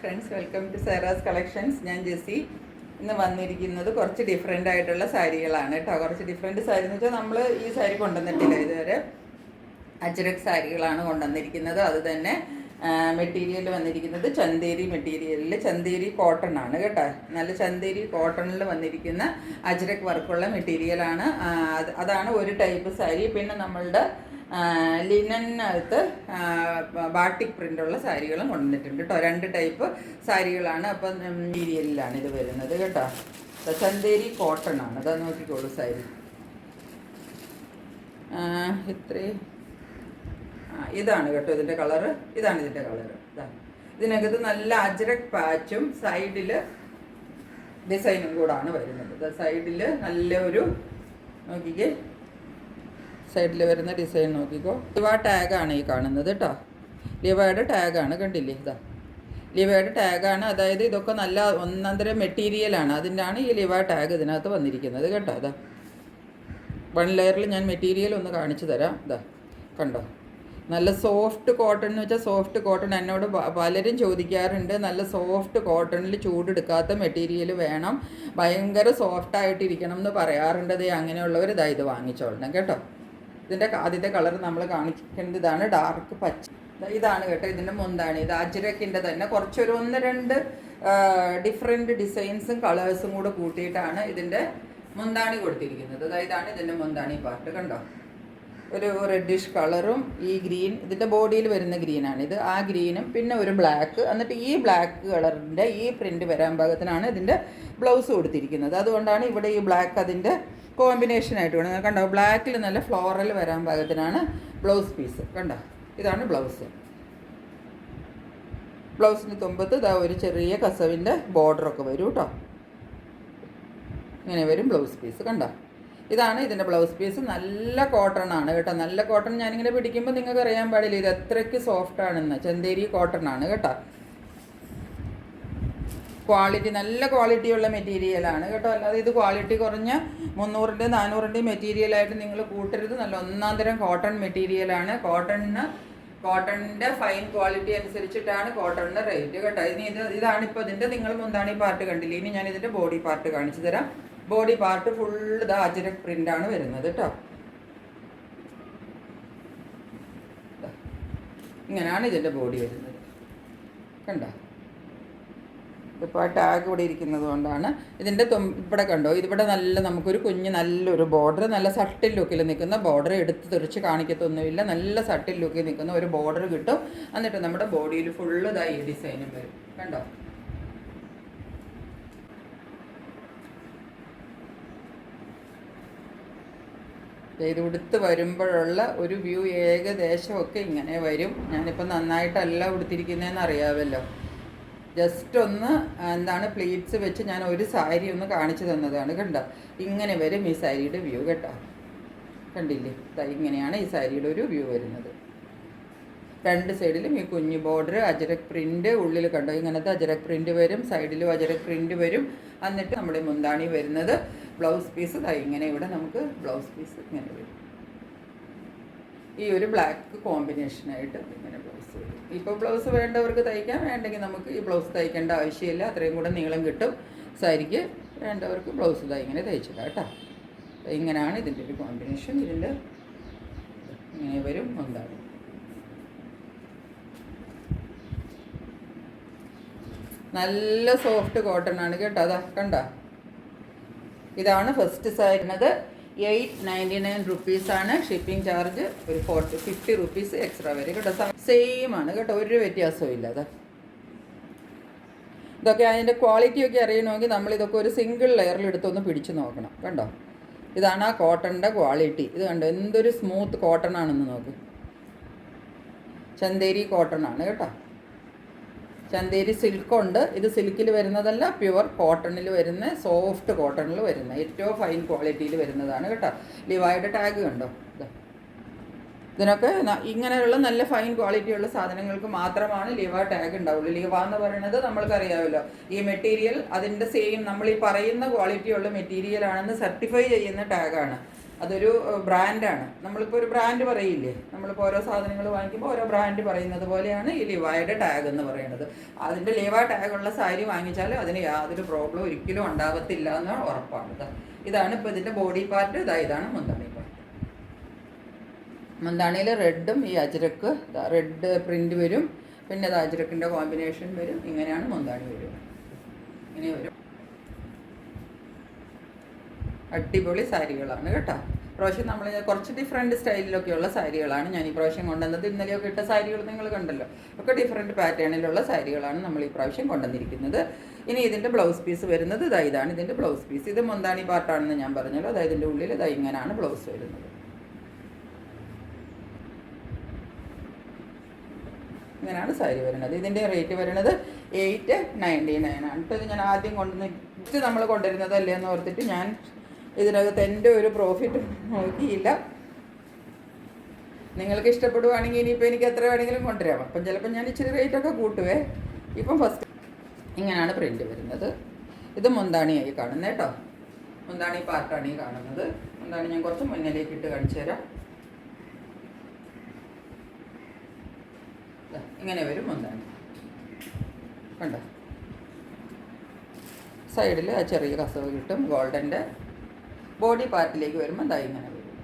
Friends, welcome to Sairas collections. ഞാൻ ജെസ്സി. ഇന്ന് വന്നിരിക്കുന്നത് കുറച്ച് ഡിഫറെൻ്റ് ആയിട്ടുള്ള സാരികളാണ് കേട്ടോ. കുറച്ച് ഡിഫറെൻറ്റ് സാരി എന്ന് വെച്ചാൽ നമ്മൾ ഈ സാരി കൊണ്ടുവന്നിട്ടില്ല ഇതുവരെ. അജ്രക് സാരികളാണ് കൊണ്ടുവന്നിരിക്കുന്നത്. അത് തന്നെ മെറ്റീരിയൽ വന്നിരിക്കുന്നത് ചന്തേരി മെറ്റീരിയലിൽ, ചന്തേരി കോട്ടൺ ആണ് കേട്ടോ. നല്ല ചന്തേരി കോട്ടണിൽ വന്നിരിക്കുന്ന അജ്രക് വർക്കുള്ള മെറ്റീരിയലാണ്. അതാണ് ഒരു ടൈപ്പ് സാരി. പിന്നെ നമ്മളുടെ ലിനനകത്ത് ബാട്ടിക് പ്രിൻ്റുള്ള സാരികളും കൊണ്ടുവന്നിട്ടുണ്ട് കേട്ടോ. രണ്ട് ടൈപ്പ് സാരികളാണ്. അപ്പം മെറ്റീരിയലിലാണ് ഇത് വരുന്നത് കേട്ടോ. ചന്തേരി കോട്ടൺ ആണ്. അതാ നോക്കിക്കോളൂ സാരി. ഇത്രയും ഇതാണ് കേട്ടോ ഇതിൻ്റെ കളറ്. ഇതാണ് ഇതിൻ്റെ കളറ്. ഇതിനകത്ത് നല്ല അജ്രക് പാച്ചും സൈഡിൽ ഡിസൈനും കൂടാണ് വരുന്നത്. സൈഡിൽ നല്ല ഒരു നോക്കിക്കേ, സൈഡിൽ വരുന്ന ഡിസൈൻ നോക്കിക്കോ. ലിവ ടാഗാണ് ഈ കാണുന്നത് കേട്ടോ. ലിവയുടെ ടാഗാണ്, കണ്ടില്ലേ? ലിവയുടെ ടാഗാണ്. അതായത് ഇതൊക്കെ നല്ല ഒന്നന്തരം മെറ്റീരിയലാണ്. അതിൻ്റെയാണ് ഈ ലിവ ടാഗ് ഇതിനകത്ത് വന്നിരിക്കുന്നത് കേട്ടോ. വൺ ലെയറിൽ ഞാൻ മെറ്റീരിയൽ ഒന്ന് കാണിച്ചു തരാം. കണ്ടോ, നല്ല സോഫ്റ്റ് കോട്ടൺ എന്ന് വെച്ചാൽ സോഫ്റ്റ് കോട്ടൺ. എന്നോട് പലരും ചോദിക്കാറുണ്ട്, നല്ല സോഫ്റ്റ് കോട്ടണിൽ ചൂടെടുക്കാത്ത മെറ്റീരിയൽ വേണം, ഭയങ്കര സോഫ്റ്റായിട്ടിരിക്കണം എന്ന് പറയാറുണ്ട്. അങ്ങനെയുള്ളവർ ഇത് വാങ്ങിച്ചോളണം കേട്ടോ. ഇതിൻ്റെ ആദ്യത്തെ കളർ നമ്മൾ കാണിക്കേണ്ടത് ഇതാണ്, ഡാർക്ക് പച്ച. ഇതാണ് കേട്ടോ ഇതിൻ്റെ മുന്താണി. ഇത് അജ്രക്കിൻ്റെ തന്നെ കുറച്ചൊരു 1-2 ഡിഫറെൻറ്റ് ഡിസൈൻസും കളേഴ്സും കൂടെ കൂട്ടിയിട്ടാണ് ഇതിൻ്റെ മുന്താണി കൊടുത്തിരിക്കുന്നത്. ഇതാണ് ഇതിൻ്റെ മുന്താണി പാർട്ട്. കണ്ടോ, ഒരു റെഡിഷ് കളറും ഈ ഗ്രീൻ, ഇതിൻ്റെ ബോഡിയിൽ വരുന്ന ഗ്രീനാണിത്. ആ ഗ്രീനും പിന്നെ ഒരു ബ്ലാക്ക്, എന്നിട്ട് ഈ ബ്ലാക്ക് കളറിൻ്റെ ഈ പ്രിൻ്റ് വരാൻ പാകത്തിനാണ് ഇതിൻ്റെ ബ്ലൗസ് കൊടുത്തിരിക്കുന്നത്. അതുകൊണ്ടാണ് ഇവിടെ ഈ ബ്ലാക്ക് അതിൻ്റെ കോമ്പിനേഷനായിട്ട് വേണം. കണ്ടോ, ബ്ലാക്കിൽ നല്ല ഫ്ലോറൽ വരാൻ പാകത്തിനാണ് ബ്ലൗസ് പീസ്. കണ്ടോ, ഇതാണ് ബ്ലൗസ്. ബ്ലൗസിന് തുമ്പത്ത് ഒരു ചെറിയ കസവിൻ്റെ ബോർഡറൊക്കെ വരും കേട്ടോ. ഇങ്ങനെ വരും ബ്ലൗസ് പീസ്. കണ്ടോ, ഇതാണ് ഇതിൻ്റെ ബ്ലൗസ് പീസ്. നല്ല കോട്ടൺ ആണ് കേട്ടോ. നല്ല കോട്ടൺ. ഞാനിങ്ങനെ പിടിക്കുമ്പോൾ നിങ്ങൾക്ക് അറിയാൻ പാടില്ല ഇത് എത്രയ്ക്ക് സോഫ്റ്റ് ആണെന്ന്. ചന്തേരി കോട്ടൺ ആണ് കേട്ടോ. ക്വാളിറ്റി, നല്ല ക്വാളിറ്റിയുള്ള മെറ്റീരിയലാണ് കേട്ടോ. അല്ലാതെ ഇത് ക്വാളിറ്റി കുറഞ്ഞ 300-ൻ്റെ 400-ൻ്റെ മെറ്റീരിയലായിട്ട് നിങ്ങൾ കൂട്ടരുത്. നല്ല ഒന്നാന്തരം കോട്ടൺ മെറ്റീരിയലാണ്. കോട്ടണിൻ്റെ ഫൈൻ ക്വാളിറ്റി അനുസരിച്ചിട്ടാണ് കോട്ടണിൻ്റെ റേറ്റ് കേട്ടോ. ഇതാണ് ഇപ്പോൾ ഇതിൻ്റെ, നിങ്ങൾ മുന്താണി പാർട്ട് കണ്ടില്ലേ. ഇനി ഞാൻ ഇതിൻ്റെ ബോഡി പാർട്ട് കാണിച്ചു തരാം. ബോഡി പാർട്ട് ഫുള്ള് അജ്രക് പ്രിൻ്റാണ് വരുന്നത് കേട്ടോ. ഇങ്ങനെയാണ് ഇതിൻ്റെ ബോഡി വരുന്നത്. കണ്ടോ, ഇപ്പോൾ ആ ടാഗ് ഇവിടെ ഇരിക്കുന്നത് കൊണ്ടാണ്. ഇതിൻ്റെ ഇവിടെ കണ്ടോ, ഇതിവിടെ നല്ല നമുക്കൊരു കുഞ്ഞ് നല്ലൊരു ബോർഡർ, നല്ല സട്ടിൽ ലുക്കിൽ നിൽക്കുന്ന ബോർഡർ, എടുത്ത് തെറിച്ച് കാണിക്കത്തൊന്നുമില്ല. നല്ല സട്ടിൽ ലുക്കിൽ നിൽക്കുന്ന ഒരു ബോർഡർ കിട്ടും. എന്നിട്ട് നമ്മുടെ ബോഡിയിൽ ഫുള്ള് ഈ ഡിസൈനും വരും. കണ്ടോ, ഇത് ഉടുത്ത് വരുമ്പോഴുള്ള ഒരു വ്യൂ ഏകദേശമൊക്കെ ഇങ്ങനെ വരും. ഞാനിപ്പോൾ നന്നായിട്ടല്ല ഉടുത്തിരിക്കുന്നതെന്ന് അറിയാമല്ലോ. ജസ്റ്റ് ഒന്ന് പ്ലീറ്റ്സ് വെച്ച് ഞാൻ ഒരു സാരി ഒന്ന് കാണിച്ചു തന്നതാണ്. കണ്ടോ, ഇങ്ങനെ വരും ഈ സാരിയുടെ വ്യൂ കേട്ടോ. കണ്ടില്ലേ, ഇങ്ങനെയാണ് ഈ സാരിയുടെ ഒരു വ്യൂ വരുന്നത്. രണ്ട് സൈഡിലും ഈ കുഞ്ഞു ബോർഡർ, അജ്രക് പ്രിൻ്റ്. ഉള്ളിൽ കണ്ടോ ഇങ്ങനത്തെ അജ്രക് പ്രിൻ്റ് വരും, സൈഡിലും അജ്രക് പ്രിൻ്റ് വരും. എന്നിട്ട് നമ്മുടെ മുന്താണി വരുന്നത് ബ്ലൗസ് പീസ്. ഇങ്ങനെ ഇവിടെ നമുക്ക് ബ്ലൗസ് പീസ് ഇങ്ങനെ വരും. ഈ ഒരു ബ്ലാക്ക് കോമ്പിനേഷനായിട്ട് ഇങ്ങനെ ബ്ലൗസ് വരും. ഇപ്പോൾ ബ്ലൗസ് വേണ്ടവർക്ക് തയ്ക്കാം, വേണ്ടെങ്കിൽ നമുക്ക് ഈ ബ്ലൗസ് തയ്ക്കേണ്ട ആവശ്യമില്ല. അത്രയും കൂടെ നീളം കിട്ടും സാരിക്ക്. വേണ്ടവർക്ക് ബ്ലൗസ് ഇങ്ങനെ തയ്ച്ചിടാം കേട്ടോ. ഇങ്ങനെയാണ് ഇതിൻ്റെ ഒരു കോമ്പിനേഷൻ. ഇതിൻ്റെ ഇങ്ങനെ വരും മുന്താണി. നല്ല സോഫ്റ്റ് കോട്ടൺ ആണ് കേട്ടോ. കണ്ടോ, ഇതാണ് ഫസ്റ്റ് സാരിന്നത്. 899 റുപ്പീസാണ് ഷിപ്പിംഗ് ചാർജ്. ഒരു 50 റുപ്പീസ് എക്സ്ട്രാ വരും കേട്ടോ. സെയിം ആണ് കേട്ടോ, ഒരു വ്യത്യാസവും ഇല്ല. ഇതൊക്കെ അതിൻ്റെ ക്വാളിറ്റിയൊക്കെ അറിയണമെങ്കിൽ നമ്മളിതൊക്കെ ഒരു സിംഗിൾ ലെയറിൽ എടുത്തൊന്ന് പിടിച്ച് നോക്കണം. കണ്ടോ, ഇതാണ് ആ കോട്ടണിൻ്റെ ക്വാളിറ്റി. ഇത് കണ്ടോ, എന്തൊരു സ്മൂത്ത് കോട്ടൺ ആണെന്ന് നോക്ക്. ചന്തേരി കോട്ടൺ ആണ് കേട്ടോ. ചന്തേരി സിൽക്കുണ്ട്. ഇത് സിൽക്കിൽ വരുന്നതല്ല, പ്യുവർ കോട്ടണിൽ വരുന്ന, സോഫ്റ്റ് കോട്ടണിൽ വരുന്ന ഏറ്റവും ഫൈൻ ക്വാളിറ്റിയിൽ വരുന്നതാണ് കേട്ടോ. ലിവായുടെ ടാഗ് കണ്ടോ. ഇതിനൊക്കെ ഇങ്ങനെയുള്ള നല്ല ഫൈൻ ക്വാളിറ്റിയുള്ള സാധനങ്ങൾക്ക് മാത്രമാണ് ലിവ ടാഗ് ഉണ്ടാവുള്ളൂ. ലിവ എന്ന് പറയുന്നത് നമ്മൾക്കറിയാമല്ലോ, ഈ മെറ്റീരിയൽ അതിൻ്റെ സെയിം നമ്മൾ ഈ പറയുന്ന ക്വാളിറ്റിയുള്ള മെറ്റീരിയൽ ആണെന്ന് സർട്ടിഫൈ ചെയ്യുന്ന ടാഗാണ്. അതൊരു ബ്രാൻഡാണ്. നമ്മളിപ്പോൾ ഒരു ബ്രാൻഡ് പറയില്ലേ, നമ്മളിപ്പോൾ ഓരോ സാധനങ്ങൾ വാങ്ങിക്കുമ്പോൾ ഓരോ ബ്രാൻഡ് പറയുന്നത് പോലെയാണ് ഈ ലിവായുടെ ടാഗ് എന്ന് പറയുന്നത്. അതിൻ്റെ ലിവ ടാഗുള്ള സാരി വാങ്ങിച്ചാൽ അതിന് യാതൊരു പ്രോബ്ലം ഒരിക്കലും ഉണ്ടാകത്തില്ല എന്ന് ഉറപ്പാണ്. ഇതാണ് ഇപ്പോൾ ഇതിൻ്റെ ബോഡി പാർട്ട്. ഇതാണ് മുന്താണി പാർട്ട്. മുന്താണിയിൽ റെഡും ഈ അജ്രക്ക് റെഡ് പ്രിൻ്റ് വരും, പിന്നെ അത് അജ്രക്കിൻ്റെ കോമ്പിനേഷൻ വരും. ഇങ്ങനെയാണ് മുന്താണി വരും. ഇങ്ങനെ വരും. അടിപൊളി സാരികളാണ് കേട്ടോ. പ്രാവശ്യം നമ്മൾ കുറച്ച് ഡിഫറെൻറ്റ് സ്റ്റൈലിലൊക്കെയുള്ള സാരികളാണ് ഞാൻ ഈ പ്രാവശ്യം കൊണ്ടുവന്നത്. ഇന്നലെയൊക്കെ ഇട്ട സാരികൾ നിങ്ങൾ കണ്ടല്ലോ, ഒക്കെ ഡിഫറെൻറ്റ് പാറ്റേണിലുള്ള സാരികളാണ് നമ്മൾ ഈ പ്രാവശ്യം കൊണ്ടുവന്നിരിക്കുന്നത്. ഇനി ഇതിൻ്റെ ബ്ലൗസ് പീസ് വരുന്നത് ഇതാണ് ഇതിൻ്റെ ബ്ലൗസ് പീസ്. ഇത് മുന്താണി പാർട്ടാണെന്ന് ഞാൻ പറഞ്ഞല്ലോ. അതായത് ഇതിൻ്റെ ഉള്ളിൽ ഇങ്ങനെയാണ് ബ്ലൗസ് വരുന്നത്. ഇങ്ങനെയാണ് സാരി വരുന്നത്. ഇതിൻ്റെ റേറ്റ് വരുന്നത് 899 ആണ്. ഇപ്പോൾ ഇത് ഞാൻ ആദ്യം കൊണ്ടുവന്നിട്ട് നമ്മൾ കൊണ്ടുവരുന്നതല്ലേ എന്ന് ഓർത്തിട്ട് ഞാൻ ഇതിനകത്ത് എൻ്റെ ഒരു പ്രോഫിറ്റ് നോക്കിയില്ല. നിങ്ങൾക്ക് ഇഷ്ടപ്പെടുവാണെങ്കിൽ ഇനിയിപ്പോൾ എനിക്ക് എത്ര വേണമെങ്കിലും കൊണ്ടുവരാം. അപ്പം ചിലപ്പോൾ ഞാൻ ഇച്ചിരി റേറ്റൊക്കെ കൂട്ടുവേ. ഇപ്പം ഫസ്റ്റ് ഇങ്ങനെയാണ് പ്രിൻ്റ് വരുന്നത്. ഇത് മുന്താണിയായി കാണുന്നത് കേട്ടോ. മുന്താണി പാർട്ടാണ് ഈ കാണുന്നത്. മുന്താണി ഞാൻ കുറച്ച് മുന്നിലേക്ക് ഇട്ട് കാണിച്ചു തരാം. ഇങ്ങനെ വരും മുന്താണി. കണ്ടോ, സൈഡിൽ ആ ചെറിയ കസവ് കിട്ടും. ഗോൾഡൻ്റെ ബോഡി പാർട്ടിലേക്ക് വരുമ്പോൾ ഇങ്ങനെ വരും.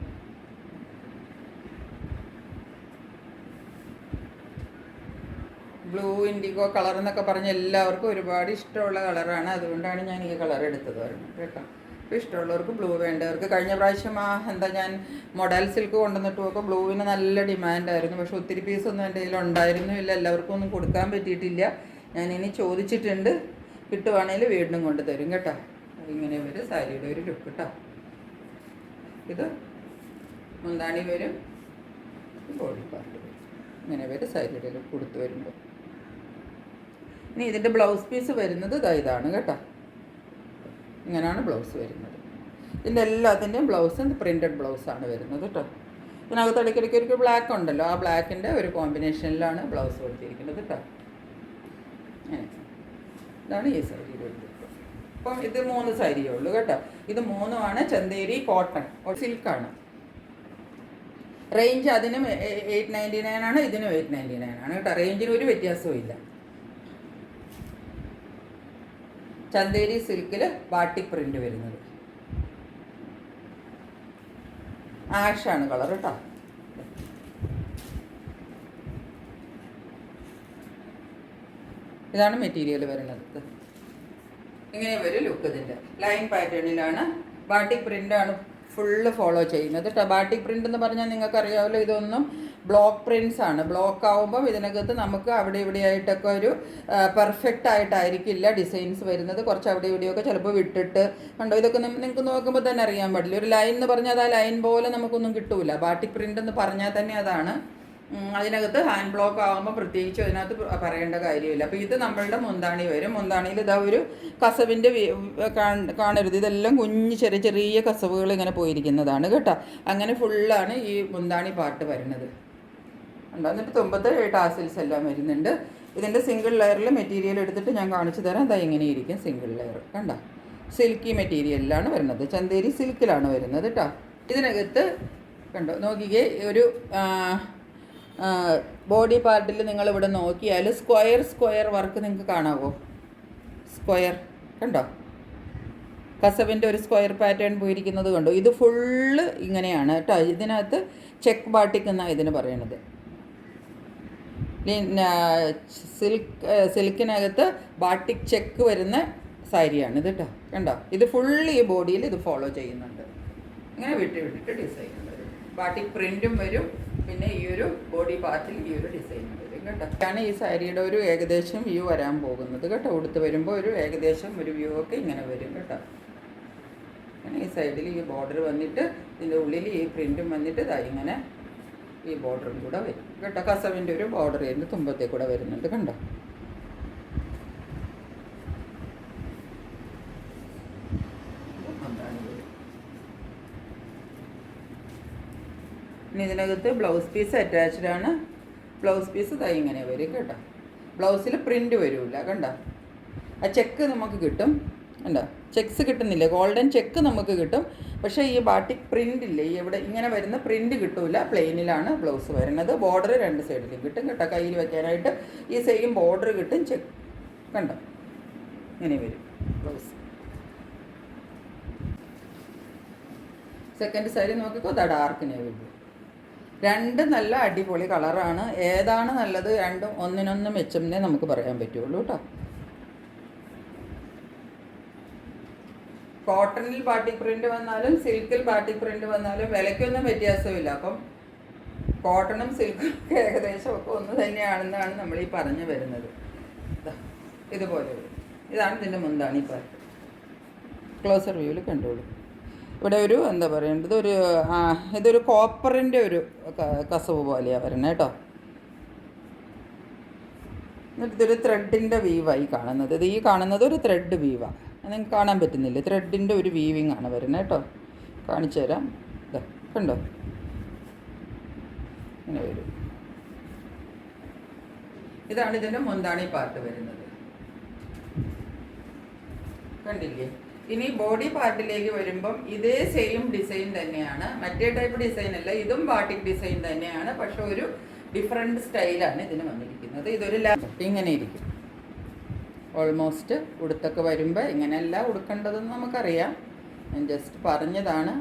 ബ്ലൂ ഇൻഡിഗോ കളർ എന്നൊക്കെ പറഞ്ഞ് എല്ലാവർക്കും ഒരുപാട് ഇഷ്ടമുള്ള കളറാണ്. അതുകൊണ്ടാണ് ഞാൻ ഈ കളർ എടുത്തത് കേട്ടോ. അപ്പോൾ ഇഷ്ടമുള്ളവർക്ക് ബ്ലൂ വേണ്ടവർക്ക്. കഴിഞ്ഞ പ്രാവശ്യം ഞാൻ മോഡൽ സിൽക്ക് കൊണ്ടുവന്നിട്ടുമൊക്കെ ബ്ലൂവിന് നല്ല ഡിമാൻഡായിരുന്നു. പക്ഷെ ഒത്തിരി പീസൊന്നും എൻ്റെ കയ്യിൽ ഉണ്ടായിരുന്നില്ല. എല്ലാവർക്കും ഒന്നും കൊടുക്കാൻ പറ്റിയിട്ടില്ല. ഞാനിനി ചോദിച്ചിട്ടുണ്ട്. കിട്ടുവാണെങ്കിൽ വീണ്ടും കൊണ്ട് തരും കേട്ടോ. ഇങ്ങനെ വരും സാരിയുടെ ഒരു ലുക്ക് കേട്ടോ. ഇത് മുന്താണി വരും, ബോഡി പാർട്ട് വരും. ഇങ്ങനെ വരും സാരിയുടെ ലുക്ക് കൊടുത്ത് വരുമ്പോൾ. ഇനി ഇതിൻ്റെ ബ്ലൗസ് പീസ് വരുന്നത് ഇതാണ് കേട്ടോ. ഇങ്ങനെയാണ് ബ്ലൗസ് വരുന്നത്. ഇതിൻ്റെ എല്ലാത്തിൻ്റെയും ബ്ലൗസ് പ്രിൻറ്റഡ് ബ്ലൗസാണ് വരുന്നത് കേട്ടോ. ഇതിനകത്ത് ഇടയ്ക്കിടയ്ക്ക് ഒരു ബ്ലാക്ക് ഉണ്ടല്ലോ, ആ ബ്ലാക്കിൻ്റെ ഒരു കോമ്പിനേഷനിലാണ് ബ്ലൗസ് കൊടുത്തിരിക്കുന്നത് കേട്ടോ. ഇതാണ് ഈ സാരിയുടെ ഒരു ലുക്ക്. അപ്പം ഇത് 3 സാരിയേ ഉള്ളൂ കേട്ടോ. ഇത് 3ഉമാണ് ചന്തേരി കോട്ടൺ സിൽക്കാണ്. റേഞ്ച് അതിനും 899 ആണ്, ഇതിനും 899 ആണ് കേട്ടോ. റേഞ്ചിന് ഒരു വ്യത്യാസവും ഇല്ല. ചന്തേരി സിൽക്കിൽ ബാട്ടിക് പ്രിൻ്റ് വരുന്നത്. ആഷാണ് കളർ കേട്ടോ. ഇതാണ് മെറ്റീരിയൽ വരുന്നത്. ഇങ്ങനെ വരും ലുക്ക്. ഇതിൻ്റെ ലൈൻ പാറ്റേണിലാണ്. ബാട്ടിക് പ്രിൻ്റാണ് ഫുള്ള് ഫോളോ ചെയ്യുന്നത് കേട്ടോ. ബാട്ടിക് പ്രിൻ്റ് എന്ന് പറഞ്ഞാൽ നിങ്ങൾക്കറിയാമല്ലോ, ഇതൊന്നും ബ്ലോക്ക് പ്രിൻറ്റ്സ് ആണ്. ബ്ലോക്ക് ആവുമ്പം ഇതിനകത്ത് നമുക്ക് അവിടെ ഇവിടെ ആയിട്ടൊക്കെ ഒരു പെർഫെക്റ്റ് ആയിട്ടായിരിക്കില്ല ഡിസൈൻസ് വരുന്നത്. കുറച്ച് അവിടെ ഇവിടെയൊക്കെ ചിലപ്പോൾ വിട്ടിട്ട് കണ്ടോ. ഇതൊക്കെ നിങ്ങൾക്ക് നോക്കുമ്പോൾ തന്നെ അറിയാൻ പാടില്ല. ഒരു ലൈൻ എന്ന് പറഞ്ഞാൽ അത് ആ ലൈൻ പോലെ നമുക്കൊന്നും കിട്ടൂല. ബാട്ടിക് പ്രിൻ്റ് എന്ന് പറഞ്ഞാൽ തന്നെ അതാണ്. അതിനകത്ത് ഹാൻഡ് ബ്ലോക്ക് ആകുമ്പോൾ പ്രത്യേകിച്ച് അതിനകത്ത് പറയേണ്ട കാര്യമില്ല. അപ്പോൾ ഇത് നമ്മളുടെ മുന്താണി വരും. മുന്താണിയിൽ ഇതാ ഒരു കസവിൻ്റെ കാണരുത്. ഇതെല്ലാം കുഞ്ഞ് ചെറിയ ചെറിയ കസവുകൾ ഇങ്ങനെ പോയിരിക്കുന്നതാണ് കേട്ടോ. അങ്ങനെ ഫുള്ളാണ് ഈ മുന്താണി പാർട്ട് വരുന്നത്. ഉണ്ടോ. എന്നിട്ട് തുമ്പത്ത് ടാസിൽസ് എല്ലാം വരുന്നുണ്ട്. ഇതിൻ്റെ സിംഗിൾ ലെയറിൽ മെറ്റീരിയൽ എടുത്തിട്ട് ഞാൻ കാണിച്ചു തരാം. അതാ ഇങ്ങനെ ഇരിക്കും സിംഗിൾ ലെയർ. കണ്ടോ, സിൽക്കി മെറ്റീരിയലിലാണ് വരുന്നത്. ചന്തേരി സിൽക്കിലാണ് വരുന്നത് കേട്ടോ. ഇതിനകത്ത് കണ്ടോ നോക്കിക്കേ, ഒരു ബോഡി പാർട്ടിൽ നിങ്ങളിവിടെ നോക്കിയാൽ സ്ക്വയർ വർക്ക് നിങ്ങൾക്ക് കാണാവോ? സ്ക്വയർ കണ്ടോ, കസവിൻ്റെ ഒരു സ്ക്വയർ പാറ്റേൺ പോയിരിക്കുന്നത് കണ്ടോ. ഇത് ഫുള്ള് ഇങ്ങനെയാണ് കേട്ടോ. ഇതിനകത്ത് ചെക്ക് ബാട്ടിക് എന്നാണ് ഇതിന് പറയണത്. സിൽക്കിനകത്ത് ബാട്ടിക് ചെക്ക് വരുന്ന സാരിയാണ് ഇത് കേട്ടോ. കണ്ടോ, ഇത് ഫുള്ള് ഈ ബോഡിയിൽ ഇത് ഫോളോ ചെയ്യുന്നുണ്ട്. ഇങ്ങനെ വിട്ടിട്ട് ഡിസൈൻ വരും. ബാട്ടിക് പ്രിൻറ്റും വരും. പിന്നെ ഈ ഒരു ബോഡി പാർട്ടിൽ ഈ ഒരു ഡിസൈൻ വരും കേട്ടോ. ആണ് ഈ സാരിയുടെ ഒരു ഏകദേശം വ്യൂ വരാൻ പോകുന്നത് കേട്ടോ. ഉടുത്ത് വരുമ്പോൾ ഒരു ഏകദേശം ഒരു വ്യൂ ഒക്കെ ഇങ്ങനെ വരും കേട്ടോ. അങ്ങനെ ഈ സൈഡിൽ ഈ ബോർഡർ വന്നിട്ട് ഇതിൻ്റെ ഉള്ളിൽ ഈ പ്രിൻറ്റും വന്നിട്ട് ഇങ്ങനെ ഈ ബോർഡറും കൂടെ വരും കേട്ടോ. കസവിൻ്റെ ഒരു ബോർഡർ ഇതിൻ്റെ തുമ്പത്തെ കൂടെ വരുന്നുണ്ട് കണ്ടോ. ഇനി ഇതിനകത്ത് ബ്ലൗസ് പീസ് അറ്റാച്ച്ഡ് ആണ്. ബ്ലൗസ് പീസ് ഇങ്ങനെ വരും കേട്ടോ. ബ്ലൗസിൽ പ്രിൻ്റ് വരില്ല കണ്ടോ. ആ ചെക്ക് നമുക്ക് കിട്ടും. ഉണ്ടോ? ചെക്സ് കിട്ടുന്നില്ല, ഗോൾഡൻ ചെക്ക് നമുക്ക് കിട്ടും. പക്ഷേ ഈ ബാട്ടിക് പ്രിൻ്റ് ഇല്ലേ, ഇവിടെ ഇങ്ങനെ വരുന്ന പ്രിൻ്റ് കിട്ടൂല. പ്ലെയിനിലാണ് ബ്ലൗസ് വരുന്നത്. ബോർഡർ രണ്ട് സൈഡിലും കിട്ടും കേട്ടോ. കയ്യിൽ വെക്കാനായിട്ട് ഈ സെയിം ബോർഡർ കിട്ടും. ചെക്ക് കണ്ടോ, ഇങ്ങനെ വരും ബ്ലൗസ്. സെക്കൻഡ് സൈഡ് നോക്കിക്കോ, ഡാർക്ക് നേവി ബ്ലൂ. രണ്ട് നല്ല അടിപൊളി കളറാണ്. ഏതാണ് നല്ലത്? രണ്ടും ഒന്നിനൊന്ന് മെച്ചമെന്നേ നമുക്ക് പറയാൻ പറ്റുള്ളൂ കേട്ടോ. കോട്ടണിൽ ബാട്ടിക് പ്രിൻ്റ് വന്നാലും സിൽക്കിൽ ബാട്ടിക് പ്രിൻ്റ് വന്നാലും വിലയ്ക്കൊന്നും വ്യത്യാസമില്ല. അപ്പം കോട്ടണും സിൽക്കും ഒക്കെ ഏകദേശം ഒക്കെ ഒന്ന് തന്നെയാണെന്നാണ് നമ്മൾ ഈ പറഞ്ഞു വരുന്നത്. ഇതുപോലെ വരും. ഇതാണ് ഇതിൻ്റെ മുന്താണി പാർട്ട്. ക്ലോസർ വ്യൂവിൽ കണ്ടോളൂ. ഇവിടെ ഒരു എന്താ പറയേണ്ടത്, ഇതൊരു കോപ്പറിൻ്റെ ഒരു കസവ് പോലെയാണ് വരുന്നത് കേട്ടോ. എന്നിട്ട് ഇതൊരു ത്രെഡിൻ്റെ വീവായി കാണുന്നത്. ഇത് ഈ കാണുന്നത് ഒരു ത്രെഡ് വീവാണ്. നിങ്ങൾക്ക് കാണാൻ പറ്റുന്നില്ല, ത്രെഡിൻ്റെ ഒരു വീവിങ് ആണ് വരുന്നത് കേട്ടോ. കാണിച്ചു തരാം. ഇതാ കണ്ടോ, ഇങ്ങനെ വരും. ഇതാണ് ഇതിൻ്റെ മുന്താണി പാർട്ട് വരുന്നത്. കണ്ടില്ലേ? ഇനി ബോഡി പാർട്ടിലേക്ക് വരുമ്പം ഇതേ സെയിം ഡിസൈൻ തന്നെയാണ്. മറ്റേ ടൈപ്പ് ഡിസൈൻ അല്ല, ഇതും ബാട്ടിക് ഡിസൈൻ തന്നെയാണ്. പക്ഷെ ഒരു ഡിഫറെൻറ്റ് സ്റ്റൈലാണ് ഇതിന് വന്നിരിക്കുന്നത്. ഇതൊരു ഇങ്ങനെ ഇരിക്കും. ഓൾമോസ്റ്റ് ഉടുത്തൊക്കെ വരുമ്പോൾ ഇങ്ങനെയല്ല ഉടുക്കേണ്ടതെന്ന് നമുക്കറിയാം. ഞാൻ ജസ്റ്റ് പറഞ്ഞതാണ്.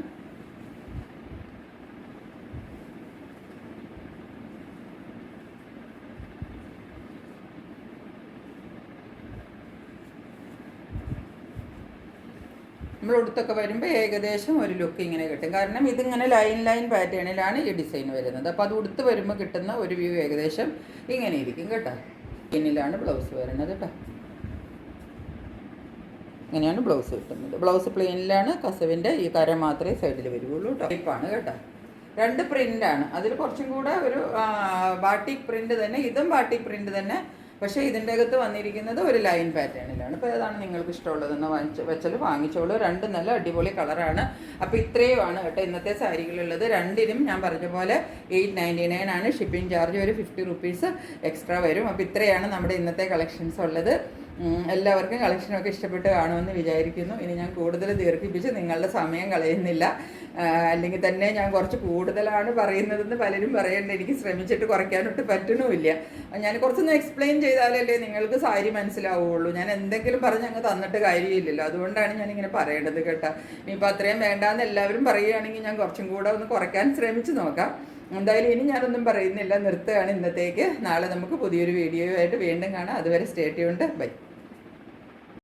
നമ്മൾ ഉടുത്തൊക്കെ വരുമ്പോൾ ഏകദേശം ഒരു ലുക്ക് ഇങ്ങനെ കിട്ടും. കാരണം ഇതിങ്ങനെ ലൈൻ പാറ്റേണിലാണ് ഈ ഡിസൈൻ വരുന്നത്. അപ്പോൾ അത് ഉടുത്ത് വരുമ്പോൾ കിട്ടുന്ന ഒരു വ്യൂ ഏകദേശം ഇങ്ങനെ ഇരിക്കും കേട്ടോ. പിന്നിലാണ് ബ്ലൗസ് വരുന്നത് കേട്ടോ. ഇങ്ങനെയാണ് ബ്ലൗസ് കിട്ടുന്നത്. ബ്ലൗസ് പ്ലെയിനിലാണ്. കസവിൻ്റെ ഈ കര മാത്രമേ സൈഡിൽ വരുള്ളൂ കേട്ടോ. ടൈപ്പാണ് കേട്ടോ. രണ്ട് പ്രിൻ്റാണ്. അതിൽ കുറച്ചും കൂടെ ഒരു ബാട്ടിക് പ്രിൻ്റ് തന്നെ. ഇതും ബാട്ടിക് പ്രിൻ്റ് തന്നെ. പക്ഷേ ഇതിൻ്റെ അകത്ത് വന്നിരിക്കുന്നത് ഒരു ലൈൻ പാറ്റേണിലാണ്. അപ്പോൾ ഏതാണ് നിങ്ങൾക്ക് ഇഷ്ടമുള്ളതെന്ന് വെച്ചാൽ വാങ്ങിച്ചോളൂ. രണ്ടും നല്ല അടിപൊളി കളറാണ്. അപ്പോൾ ഇത്രയുമാണ് കേട്ടോ ഇന്നത്തെ സാരികളുള്ളത്. രണ്ടിനും ഞാൻ പറഞ്ഞ പോലെ 899 ആണ്. ഷിപ്പിംഗ് ചാർജ് ഒരു 50 റുപ്പീസ് എക്സ്ട്രാ വരും. അപ്പോൾ ഇത്രയാണ് നമ്മുടെ ഇന്നത്തെ കളക്ഷൻസ് ഉള്ളത്. എല്ലാവർക്കും കളക്ഷനൊക്കെ ഇഷ്ടപ്പെട്ട് കാണുമെന്ന് വിചാരിക്കുന്നു. ഇനി ഞാൻ കൂടുതൽ ദീർഘിപ്പിച്ച് നിങ്ങളുടെ സമയം കളയുന്നില്ല. അല്ലെങ്കിൽ തന്നെ ഞാൻ കുറച്ച് കൂടുതലാണ് പറയുന്നതെന്ന് പലരും പറയേണ്ട. എനിക്ക് ശ്രമിച്ചിട്ട് കുറയ്ക്കാനൊട്ട് പറ്റണമില്ല. ഞാൻ കുറച്ചൊന്ന് എക്സ്പ്ലെയിൻ ചെയ്താലല്ലേ നിങ്ങൾക്ക് സാരി മനസ്സിലാവുള്ളൂ. ഞാൻ എന്തെങ്കിലും പറഞ്ഞ് അങ്ങ് തന്നിട്ട് കാര്യമില്ലല്ലോ. അതുകൊണ്ടാണ് ഞാനിങ്ങനെ പറയേണ്ടത് കേട്ടോ. ഇനിയിപ്പോൾ അത്രയും വേണ്ടാന്ന് എല്ലാവരും പറയുകയാണെങ്കിൽ ഞാൻ കുറച്ചും കൂടെ ഒന്ന് കുറയ്ക്കാൻ ശ്രമിച്ച് നോക്കാം. എന്തായാലും ഇനി ഞാനൊന്നും പറയുന്നില്ല, നിർത്തുകയാണ് ഇന്നത്തേക്ക്. നാളെ നമുക്ക് പുതിയൊരു വീഡിയോയുമായിട്ട് വീണ്ടും കാണാം. അതുവരെ സ്റ്റേ ട്യൂൺഡ്. ബൈ.